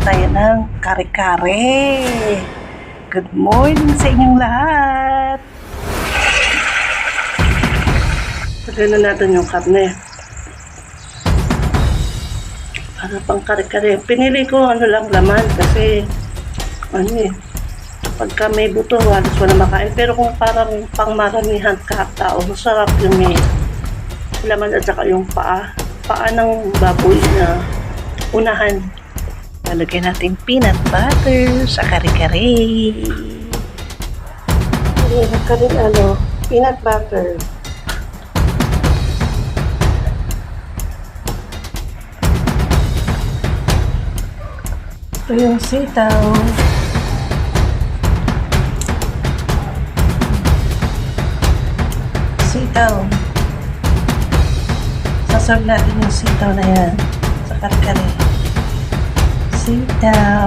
tayo ng kare-kare. Good morning sa inyong lahat. Lagyan na natin yung karne. Para pang kare-kare. Pinili ko lang laman kasi pagka may buto, halos wala makain. Pero kung parang pang maramihan tao, masarap yung may laman at saka yung paa ng baboy na unahan. Lalagyan natin peanut butter sa kare-kare. Peanut butter. Ito yung sitaw. Sasarap natin yung sitaw na yan sa kare-kare. Sitaw.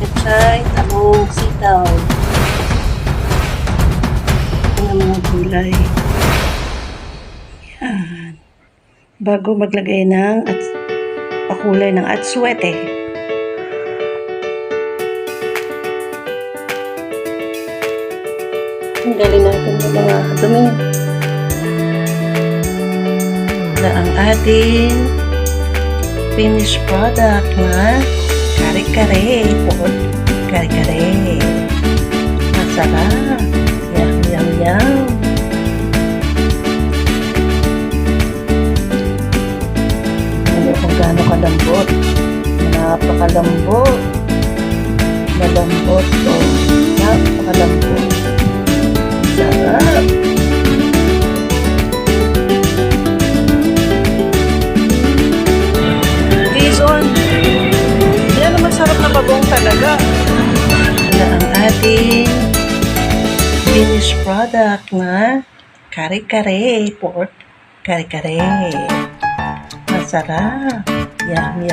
Pechay, talong, sitaw. Ito na mga gulay. Yan. Bago maglagay ng pakulay ng atsuete. Tanggalin natin yung mga dumi. Na ang ating finished product na kare-kare. Kare-kare. Masarap. Yum. Ano kung gaano kalambot. Napakalambot. Malambot to. Napakalambot. Sarap. Jason, yan ang masarap na bagong talaga. Na ang ating finished product na kare-kare, pork kare-kare. Masarap. Yum.